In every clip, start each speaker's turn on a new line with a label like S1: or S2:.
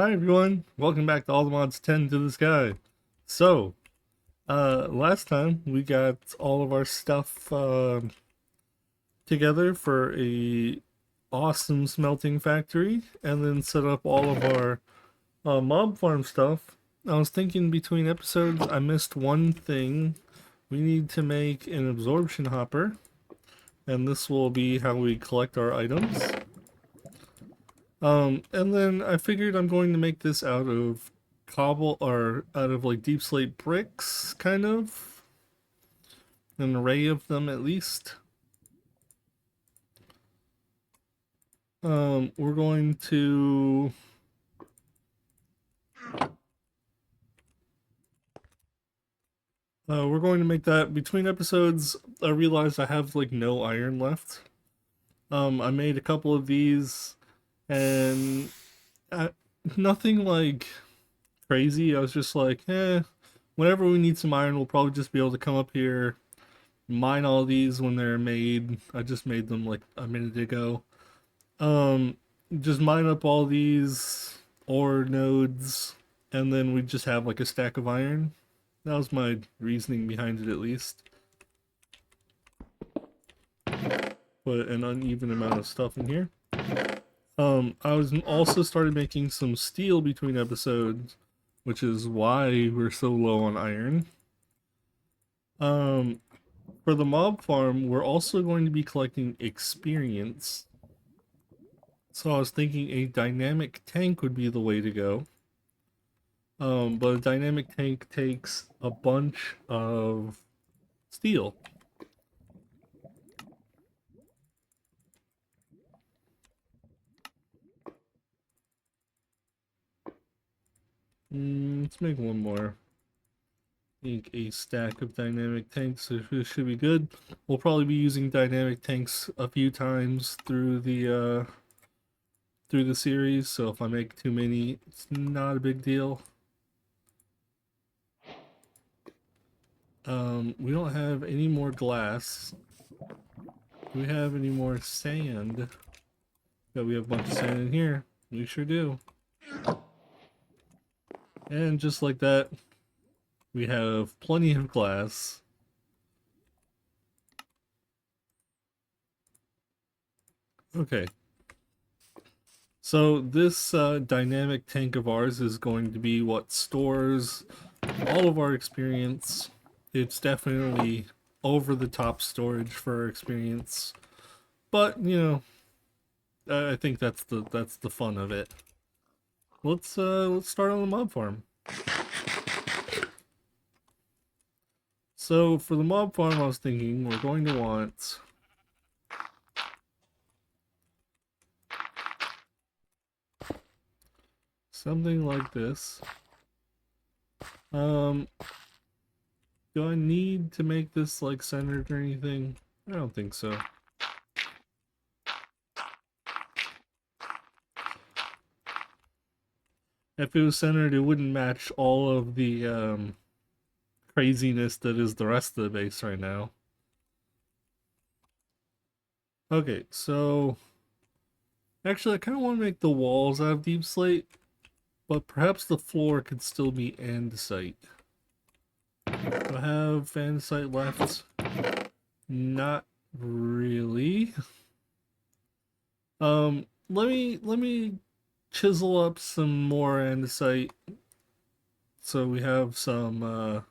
S1: Hi everyone, welcome back to All the Mods 10 to the Sky. So, last time we got all of our stuff together for a awesome smelting factory, and then set up all of our mob farm stuff. I was thinking between episodes I missed one thing. We need to make an absorption hopper, and this will be how we collect our items. And then I figured I'm going to make this out of cobble or out of like deep slate bricks, kind of. An array of them at least. We're going to make that between episodes. I realized I have like no iron left. I made a couple of these and nothing like crazy. I was just like, whenever we need some iron, we'll probably just be able to come up here, mine all these when they're made. I just made them like a minute ago. Um, just mine up all these ore nodes, and then we just have like a stack of iron. That was my reasoning behind it, at least. Put an uneven amount of stuff in here. I was also started making some steel between episodes, which is why we're so low on iron. For the mob farm, we're also going to be collecting experience. So I was thinking a dynamic tank would be the way to go. But a dynamic tank takes a bunch of steel. Let's make one more. I think a stack of dynamic tanks, so this should be good. We'll probably be using dynamic tanks a few times through the series, so if I make too many, it's not a big deal. We don't have any more glass. Do we have any more sand? Yeah, we have a bunch of sand in here. We sure do. And just like that, we have plenty of glass. Okay. So this dynamic tank of ours is going to be what stores all of our experience. It's definitely over the top storage for our experience. But, you know, I think that's the fun of it. Let's start on the mob farm. So for the mob farm, I was thinking we're going to want something like this. Do I need to make this like centered or anything? I don't think so. If it was centered, it wouldn't match all of the craziness that is the rest of the base right now. Okay, so actually I kind of want to make the walls out of deep slate, but perhaps the floor could still be andesite. Do I have andesite left? Not really. Let me chisel up some more andesite so we have some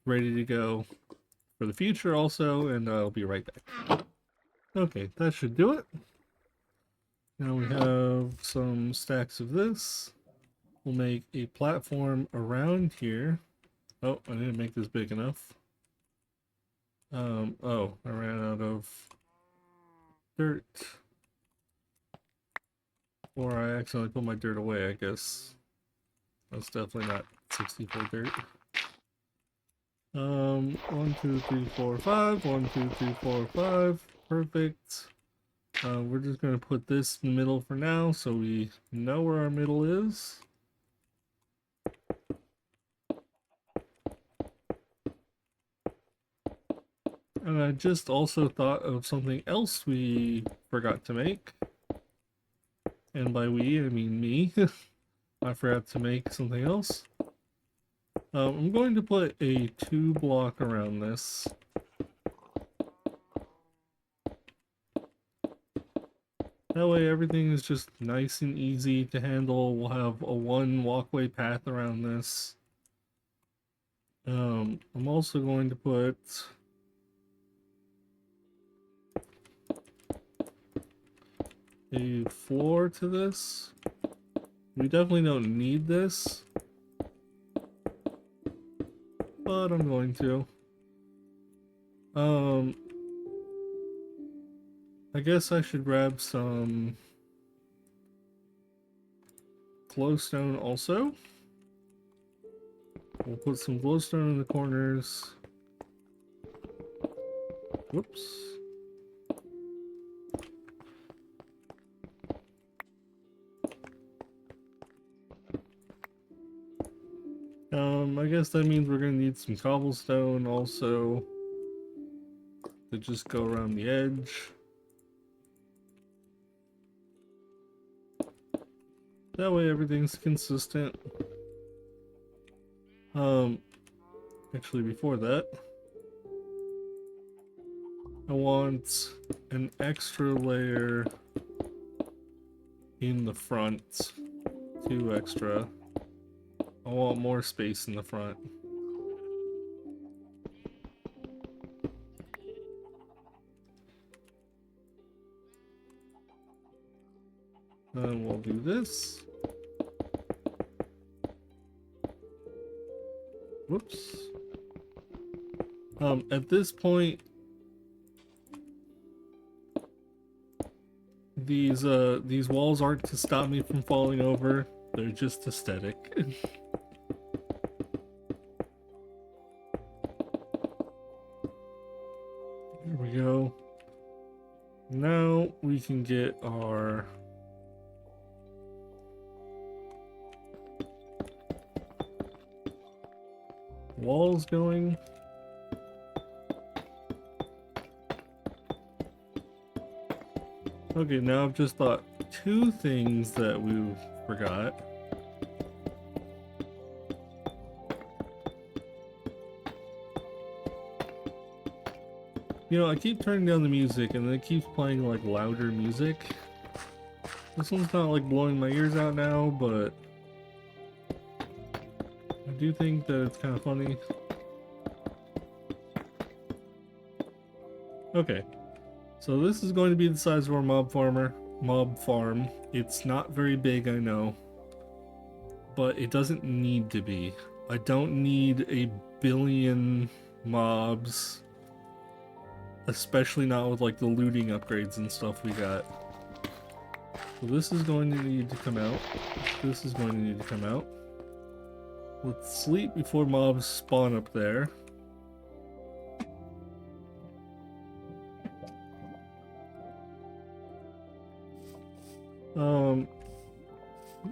S1: ready to go for the future also, and I'll be right back. Okay, that should do it. Now we have some stacks of this. We'll make a platform around here. Oh, I didn't make this big enough. Oh, I ran out of dirt. Or I accidentally put my dirt away, I guess. That's definitely not 64 dirt. 1, 2, 3, 4, 5. 1, 2, 3, 4, 5. Perfect. We're just gonna put this in the middle for now so we know where our middle is. And I just also thought of something else we forgot to make. And by we, I mean me. I forgot to make something else. I'm going to put a 2 block around this. That way everything is just nice and easy to handle. We'll have a 1 walkway path around this. I'm also going to put a floor to this. We definitely don't need this, but I'm going to. I guess I should grab some glowstone also. We'll put some glowstone in the corners. Whoops. I guess that means we're gonna need some cobblestone also to just go around the edge. That way everything's consistent. Actually before that, I want an extra layer in the front. 2 extra. I want more space in the front. Then we'll do this. Whoops. At this point, these walls aren't to stop me from falling over. They're just aesthetic. There we go. Now we can get our walls going. Okay, now I've just thought 2 things that we forgot. You know, I keep turning down the music and it keeps playing like louder music. This one's not like blowing my ears out now, but I do think that it's kind of funny. Okay, so this is going to be the size of our mob farm. It's not very big, I know, but it doesn't need to be. I don't need a billion mobs, especially not with like the looting upgrades and stuff we got. So this is going to need to come out. This is going to need to come out. Let's sleep before mobs spawn up there.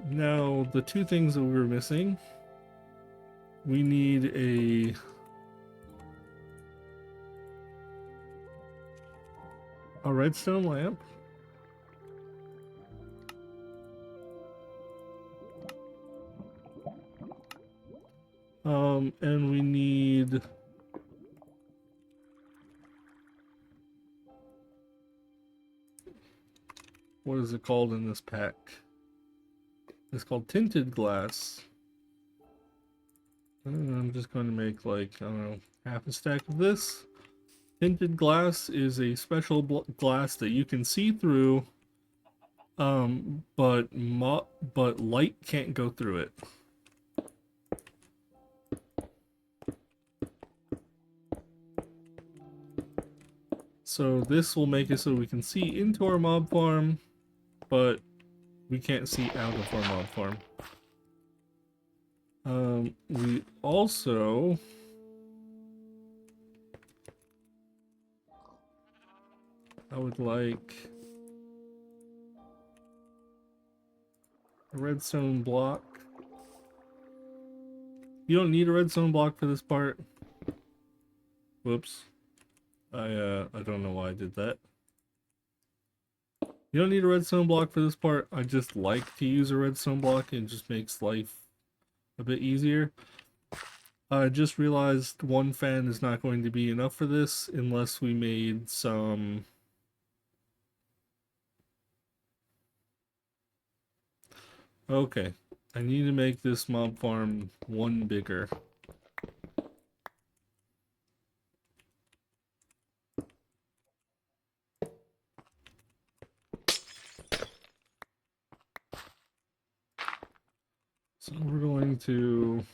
S1: Now the 2 things that we were missing. We need a redstone lamp. And we need what is it called in this pack? It's called tinted glass. And I'm just going to make like, I don't know, half a stack of this. Tinted glass is a special glass that you can see through, but light can't go through it. So this will make it so we can see into our mob farm, but we can't see out of our mob farm. We also I would like a redstone block. You don't need a redstone block for this part. Whoops. I don't know why I did that. You don't need a redstone block for this part. I just like to use a redstone block. It just makes life a bit easier. I just realized one fan is not going to be enough for this unless we made some... Okay, I need to make this mob farm one bigger. So we're going to...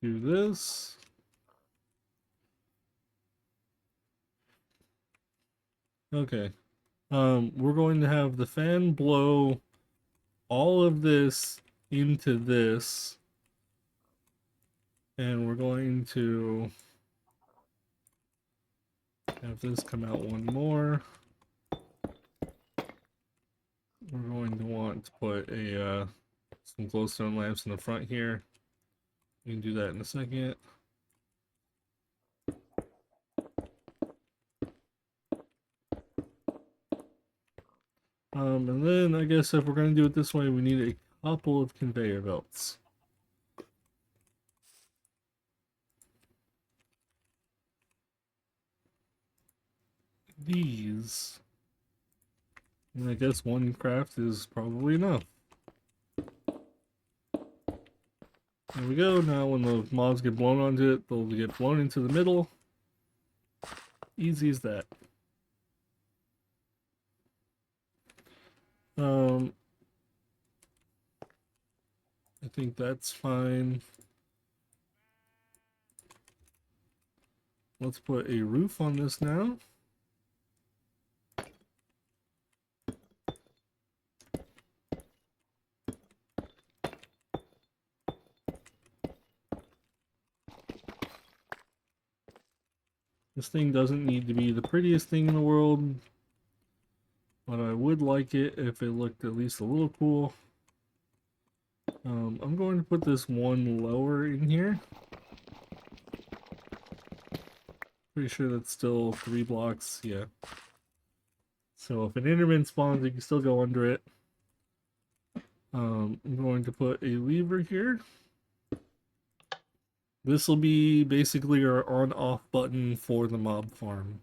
S1: do this. Okay. We're going to have the fan blow all of this into this. And we're going to have this come out one more. We're going to want to put a some glowstone lamps in the front here. We can do that in a second. And then I guess if we're going to do it this way, we need a couple of conveyor belts. These. And I guess one craft is probably enough. There we go. Now when the mobs get blown onto it, they'll get blown into the middle. Easy as that. I think that's fine. Let's put a roof on this now. This thing doesn't need to be the prettiest thing in the world, but I would like it if it looked at least a little cool. I'm going to put this one lower in here. Pretty sure that's still 3 blocks, yeah. So if an Enderman spawns, you can still go under it. I'm going to put a lever here. This will be basically our on-off button for the mob farm.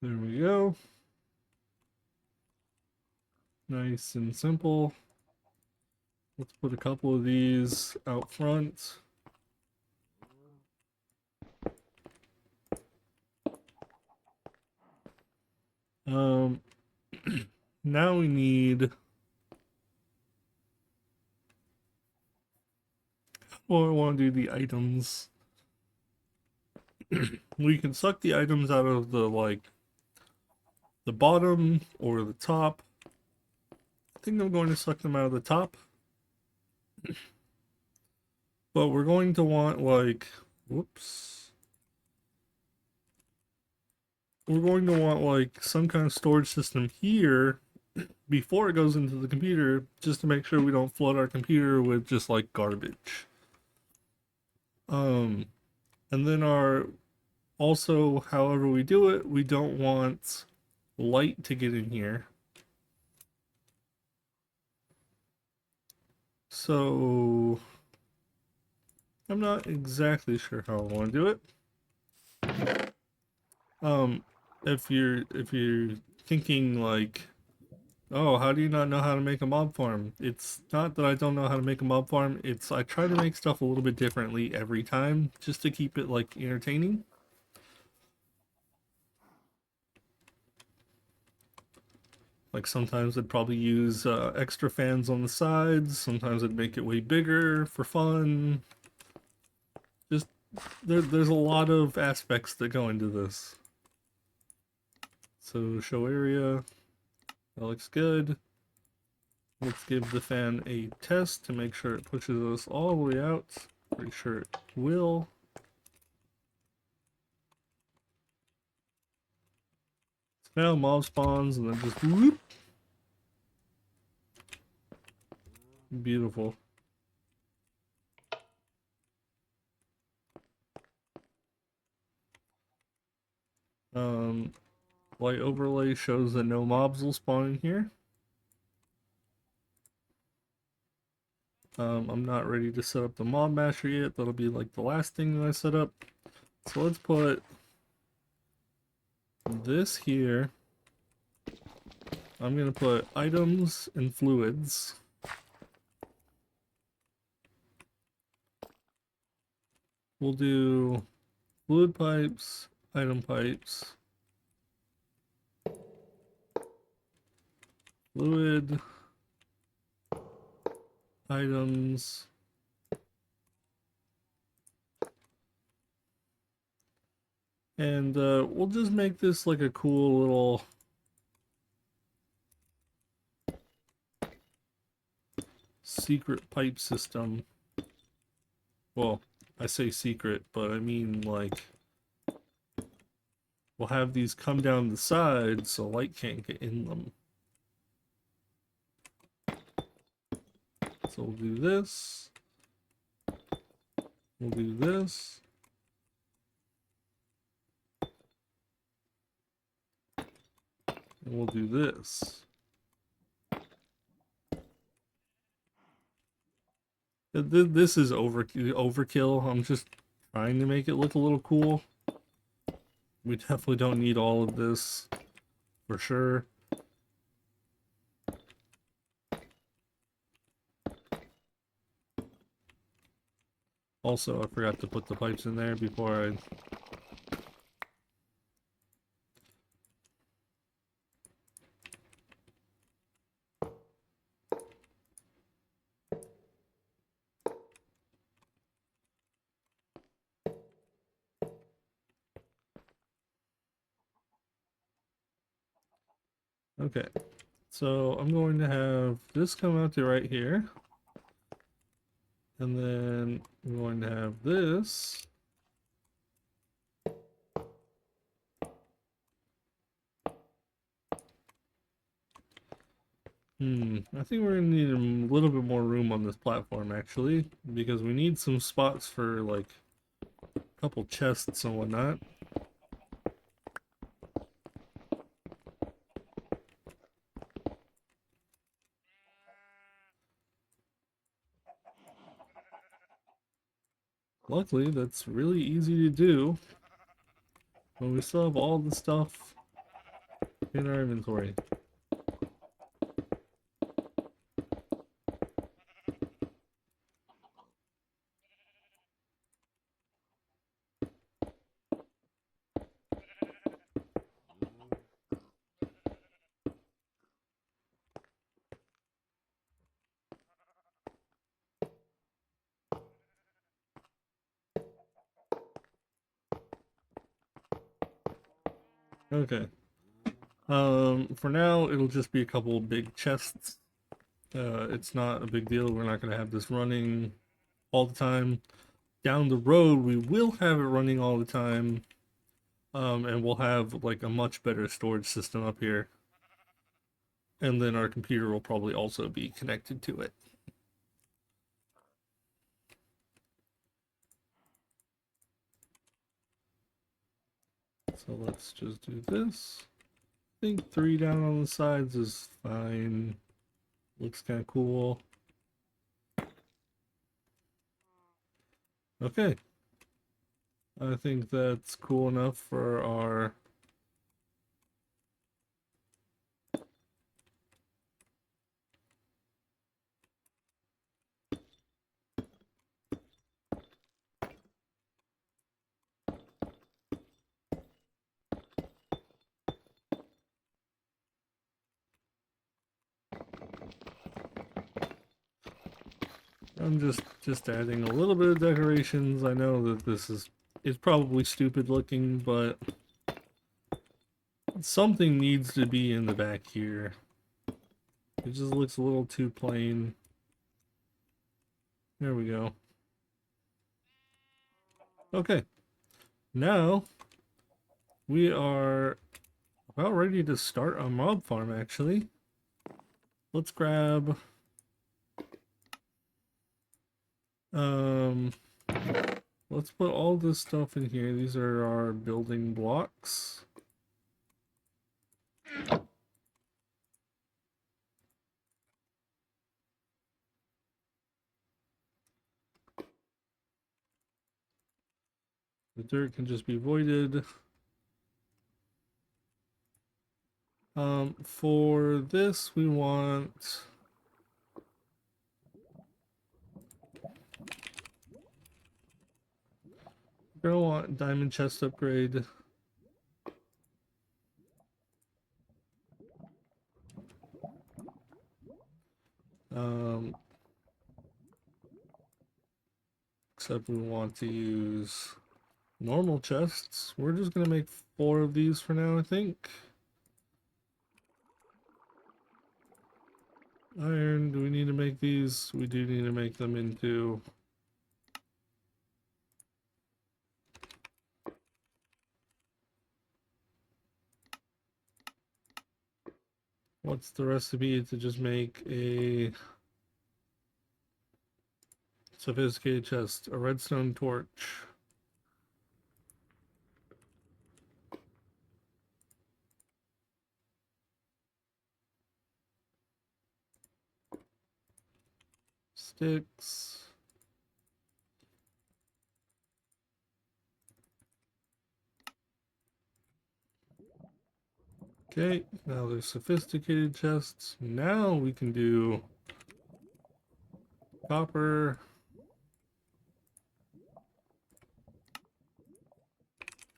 S1: There we go. Nice and simple. Let's put a couple of these out front. Now we need... Well, I want to do the items. We can suck the items out of the, like, the bottom or the top. I think I'm going to suck them out of the top. But we're going to want, like, whoops. We're going to want, like, some kind of storage system here before it goes into the computer, just to make sure we don't flood our computer with just, like, garbage. And then also, however we do it, we don't want light to get in here. So I'm not exactly sure how I want to do it. If you're thinking like, oh, how do you not know how to make a mob farm? It's not that I don't know how to make a mob farm, it's I try to make stuff a little bit differently every time just to keep it like entertaining. Like sometimes I'd probably use extra fans on the sides, sometimes I'd make it way bigger for fun. Just there's a lot of aspects that go into this. So show area, that looks good. Let's give the fan a test to make sure it pushes us all the way out. Pretty sure it will. So now mob spawns and then just whoop. Beautiful. Light overlay shows that no mobs will spawn in here. I'm not ready to set up the mob masher yet. That'll be like the last thing that I set up. So let's put this here. I'm gonna put items and fluids. We'll do fluid pipes, item pipes, fluid, items, and we'll just make this like a cool little secret pipe system. Well, I say secret, but I mean like we'll have these come down the sides so light can't get in them. So we'll do this. We'll do this. And we'll do this. This is overkill. I'm just trying to make it look a little cool. We definitely don't need all of this, for sure. Also, I forgot to put the pipes in there before I... Okay, so I'm going to have this come out to right here. And then I'm going to have this. I think we're gonna need a little bit more room on this platform actually, because we need some spots for like a couple chests and whatnot. Luckily, that's really easy to do, but we still have all the stuff in our inventory. Okay. For now, it'll just be a couple big chests. It's not a big deal. We're not gonna have this running all the time. Down the road, we will have it running all the time. And we'll have like a much better storage system up here. And then our computer will probably also be connected to it. So let's just do this. I think 3 down on the sides is fine. Looks kind of cool. Okay. I think that's cool enough for our... I'm just adding a little bit of decorations. I know that this is probably stupid looking, but something needs to be in the back here. It just looks a little too plain. There we go. Okay. Now we are about ready to start a mob farm, actually. Let's grab let's put all this stuff in here. These are our building blocks. The dirt can just be voided. For this we want diamond chest upgrade. Except we want to use normal chests. We're just gonna make 4 of these for now, I think. Iron, do we need to make these? We do need to make them into what's the recipe to just make a sophisticated chest? A redstone torch. Sticks. Okay, now there's sophisticated chests. Now we can do copper,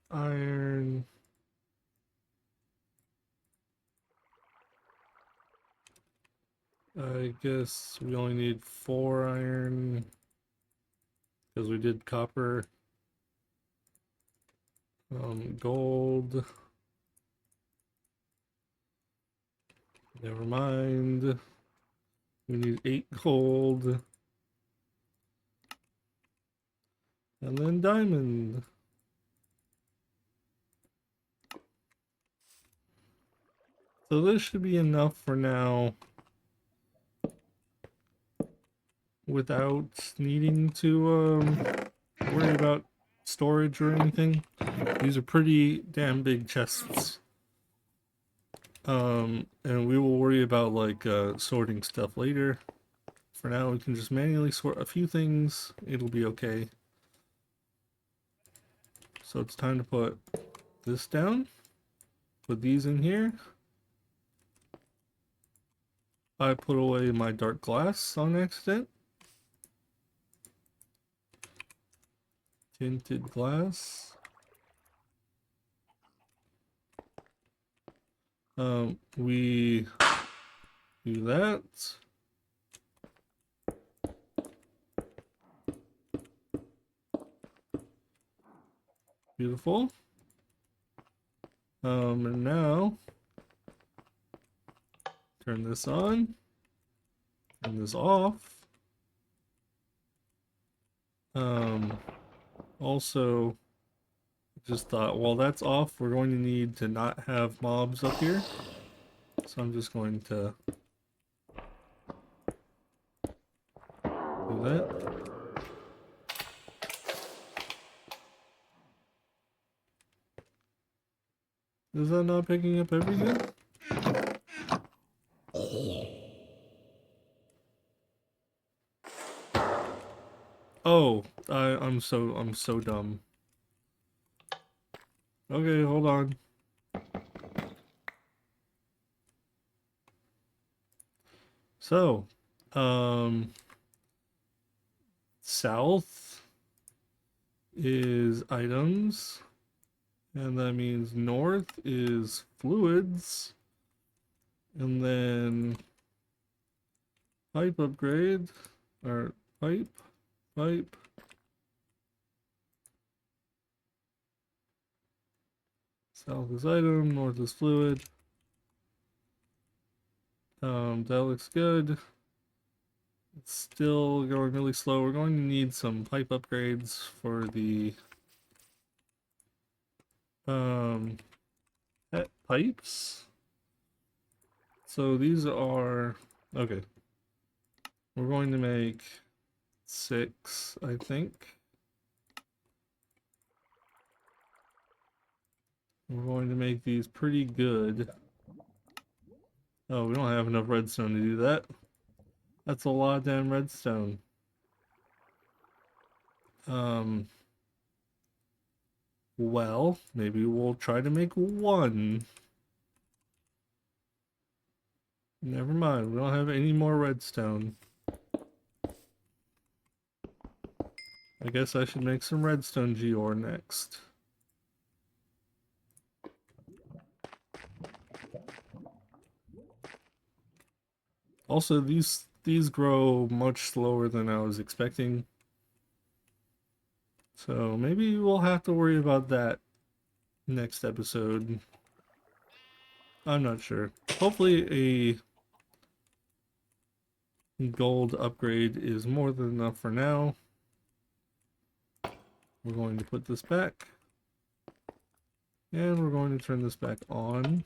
S1: iron, I guess we only need 4 iron because we did copper. Gold. Never mind. We need 8 gold. And then diamond. So this should be enough for now without needing to worry about storage or anything. These are pretty damn big chests. And we will worry about like sorting stuff later. For now, we can just manually sort a few things. It'll be okay. So it's time to put this down. Put these in here. I put away my dark glass on accident. Tinted glass. We do that. Beautiful. And now turn this on, turn this off. Also, just thought while that's off, we're going to need to not have mobs up here. So I'm just going to do that. Is that not picking up everything? Oh, I'm so dumb. Okay, hold on. So, south is items, and that means north is fluids, and then pipe upgrade, or pipe. South is item, north is fluid. That looks good. It's still going really slow. We're going to need some pipe upgrades for the pet pipes. So these are okay. We're going to make 6, I think. We're going to make these pretty good. Oh, we don't have enough redstone to do that. That's a lot of damn redstone. Well, maybe we'll try to make 1. Never mind, we don't have any more redstone. I guess I should make some redstone geode next. Also, these grow much slower than I was expecting. So maybe we'll have to worry about that next episode. I'm not sure. Hopefully a gold upgrade is more than enough for now. We're going to put this back. And we're going to turn this back on.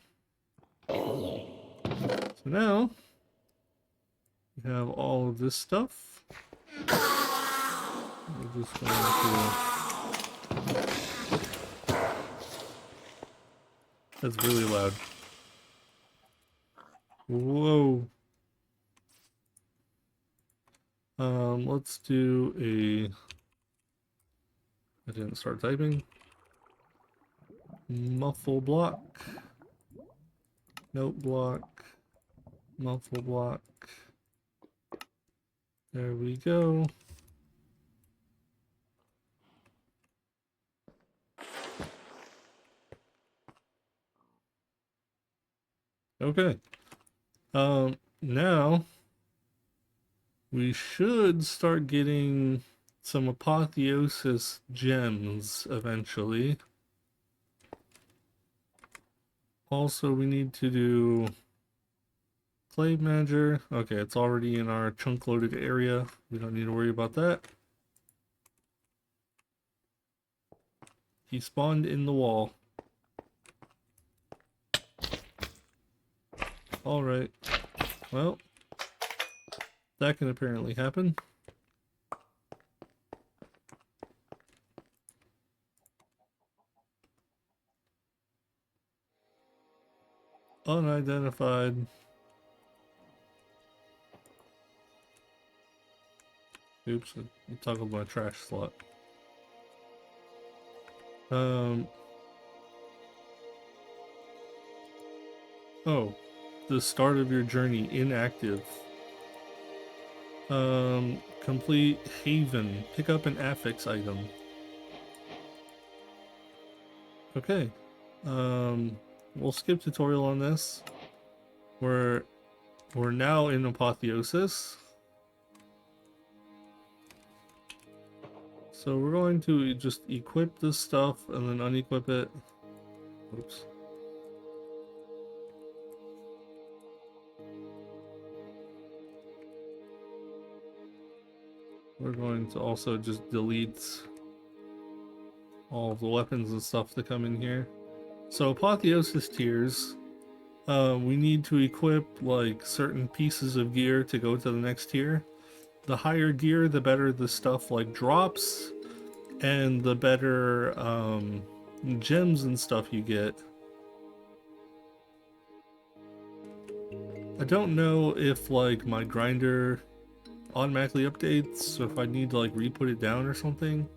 S1: So now we have all of this stuff. We're just going to... That's really loud. Whoa. Let's do a... I didn't start typing. Muffle block. Note block. Muffle block. There we go. Okay. Now we should start getting some apotheosis gems eventually. Also, we need to do clay manager. Okay, it's already in our chunk loaded area. We don't need to worry about that. He spawned in the wall. Alright. Well, that can apparently happen. Unidentified. Oops, I toggled my trash slot. Oh, the start of your journey inactive. Complete Haven. Pick up an affix item. Okay. We'll skip tutorial on this. We're now in apotheosis. So we're going to just equip this stuff and then unequip it. Oops. We're going to also just delete all of the weapons and stuff that come in here. So apotheosis tiers, we need to equip like certain pieces of gear to go to the next tier. The higher gear, the better the stuff like drops, and the better gems and stuff you get. I don't know if like my grinder automatically updates, or if I need to like re-put it down or something.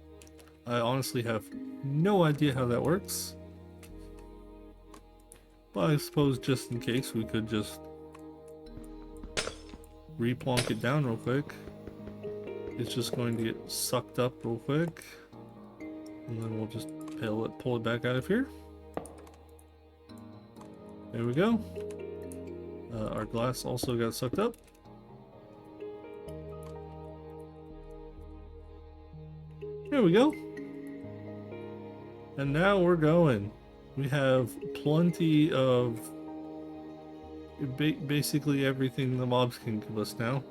S1: I honestly have no idea how that works. But I suppose just in case we could just re-plonk it down real quick. It's just going to get sucked up real quick. And then we'll just pull it back out of here. There we go. Our glass also got sucked up. There we go. And now we're going. We have plenty of basically everything the mobs can give us now.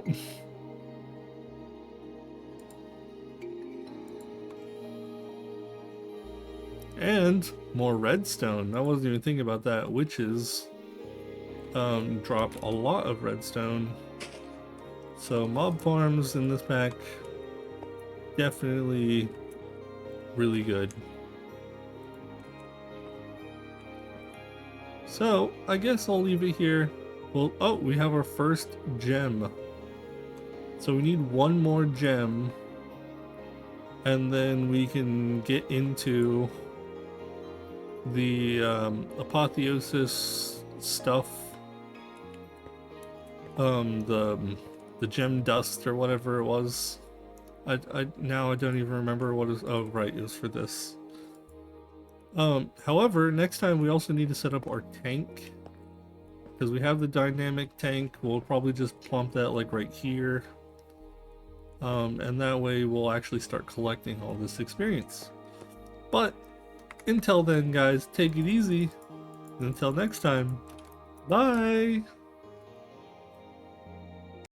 S1: And more redstone. I wasn't even thinking about that. Witches drop a lot of redstone. So mob farms in this pack, definitely really good. So I guess I'll leave it here. Well, oh, we have our first gem. So we need one more gem, and then we can get into the apotheosis stuff. The gem dust or whatever it was. Now I don't even remember what is. Oh right, it was for this. However, next time we also need to set up our tank, because we have the dynamic tank. We'll probably just plump that like right here, and that way we'll actually start collecting all this experience. But until then, guys, take it easy. Until next time, bye.